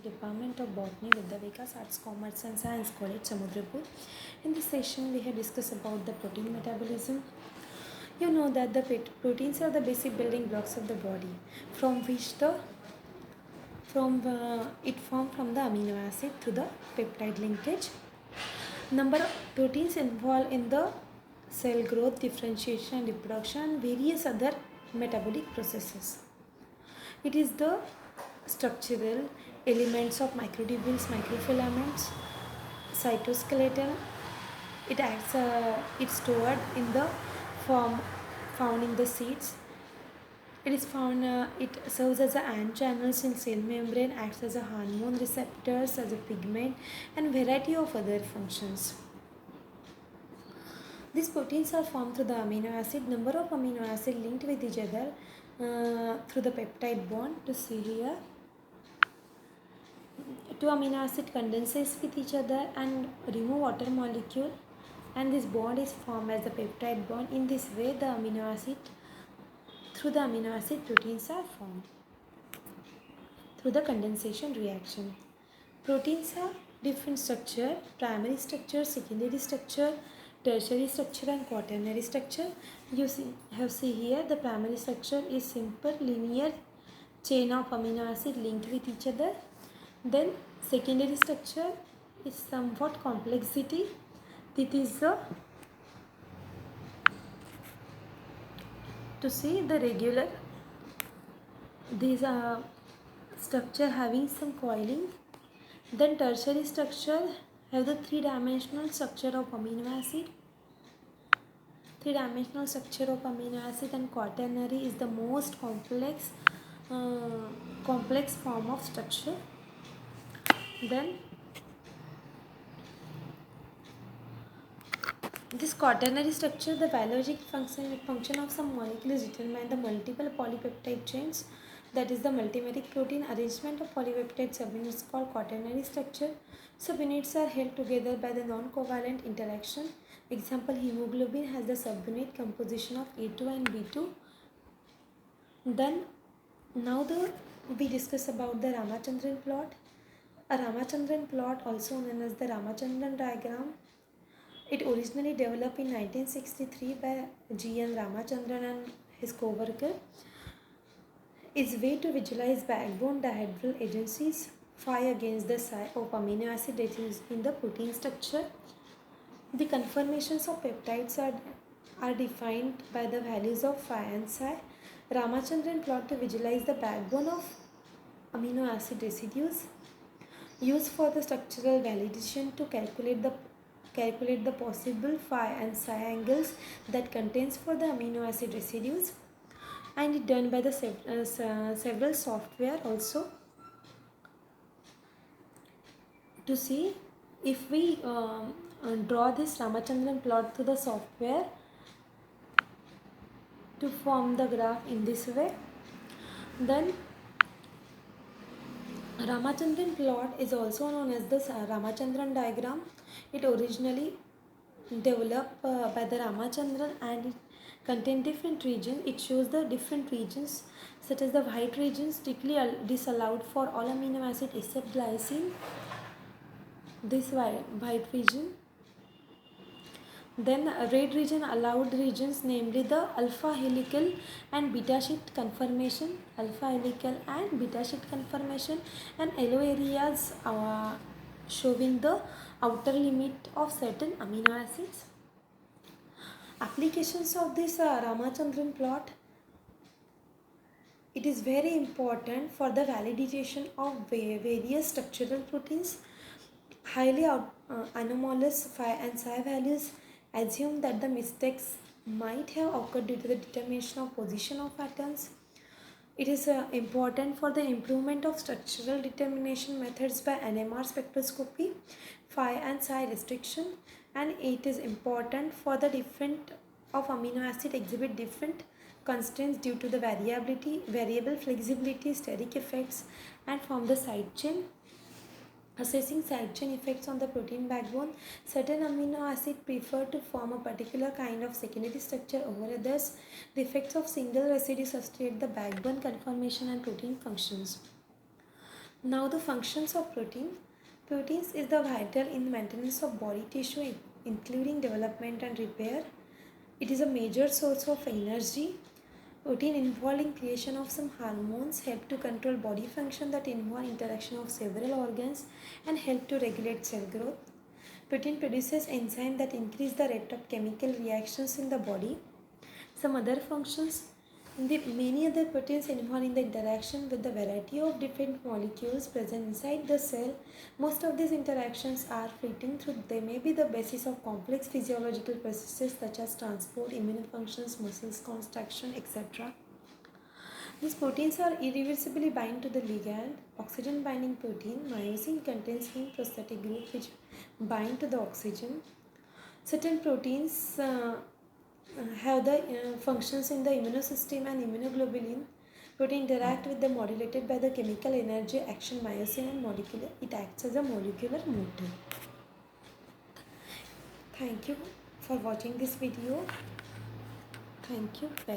Department of Botany, Vidya Vikas Arts, Commerce and Science College, Samudrapur. In this session, we have discussed about the protein metabolism. You know that the proteins are the basic building blocks of the body, from which it formed from the amino acid to the peptide linkage. Number of proteins involved in the cell growth, differentiation, reproduction, and various other metabolic processes. It is the structural elements of microtubules, microfilaments, cytoskeleton. It's stored in the form found in the seeds. It serves as an ion channels in cell membrane, acts as a hormone receptors, as a pigment, and variety of other functions. These proteins are formed through the amino acid. Number of amino acid linked with each other through the peptide bond. To see here, two amino acid condenses with each other and remove water molecule, and this bond is formed as the peptide bond. In this way, through the amino acid proteins are formed through the condensation reaction. Proteins are different structure: primary structure, secondary structure, tertiary structure, and quaternary structure. You see here the primary structure is simple linear chain of amino acid linked with each other. Then secondary structure is somewhat complexity. It is to see the regular. These are structure having some coiling. Then tertiary structure have the three-dimensional structure of amino acid. Three-dimensional structure of amino acid, and quaternary is the most complex form of structure. Then this quaternary structure, the biologic function of some molecule is determined by the multiple polypeptide chains. That is the multimeric protein. Arrangement of polypeptide subunits called quaternary structure. Subunits are held together by the non-covalent interaction. Example, hemoglobin has the subunit composition of A2 and B2. Then now we discuss about the Ramachandran plot. A Ramachandran plot, also known as the Ramachandran diagram. It originally developed in 1963 by G.N. Ramachandran and his co-worker. Its way to visualize backbone dihedral agencies phi against the psi of amino acid residue in the protein structure. The conformations of peptides are defined by the values of phi and psi. Ramachandran plot to visualize the backbone of amino acid residues, used for the structural validation to calculate the possible phi and psi angles that contains for the amino acid residues, and it done by the several software also. To see, if we draw this Ramachandran plot to the software to form the graph in this way, then Ramachandran plot is also known as the Ramachandran diagram. It originally developed by the Ramachandran, and it contains different regions. It shows the different regions, such as the white region strictly disallowed for all amino acid except glycine. This white region. Then red region allowed regions, namely the alpha helical and beta sheet conformation, and yellow areas showing the outer limit of certain amino acids. Applications of this Ramachandran plot. It is very important for the validation of various structural proteins. Highly anomalous phi and psi values assume that the mistakes might have occurred due to the determination of position of atoms. It is important for the improvement of structural determination methods by NMR spectroscopy, phi and psi restriction, and it is important for the different of amino acid exhibit different constraints due to the variable flexibility, steric effects, and form the side chain. Assessing side chain effects on the protein backbone, certain amino acids prefer to form a particular kind of secondary structure over others. The effects of single residue sustain the backbone conformation and protein functions. Now the functions of protein. Proteins is the vital in maintenance of body tissue, including development and repair. It is a major source of energy. Protein involved in creation of some hormones help to control body function that involve interaction of several organs and help to regulate cell growth. Protein produces enzymes that increase the rate of chemical reactions in the body. Some other functions. Many other proteins involved in the interaction with the variety of different molecules present inside the cell. Most of these interactions are fleeting through. They may be the basis of complex physiological processes such as transport, immune functions, muscles contraction, etc. These proteins are irreversibly bind to the ligand. Oxygen binding protein, myosin contains heme prosthetic group which bind to the oxygen. Certain proteins have the functions in the immunosystem and immunoglobulin. Protein interact with the modulated by the chemical energy action myosin and molecular. It acts as a molecular motor. Thank you for watching this video. Thank you.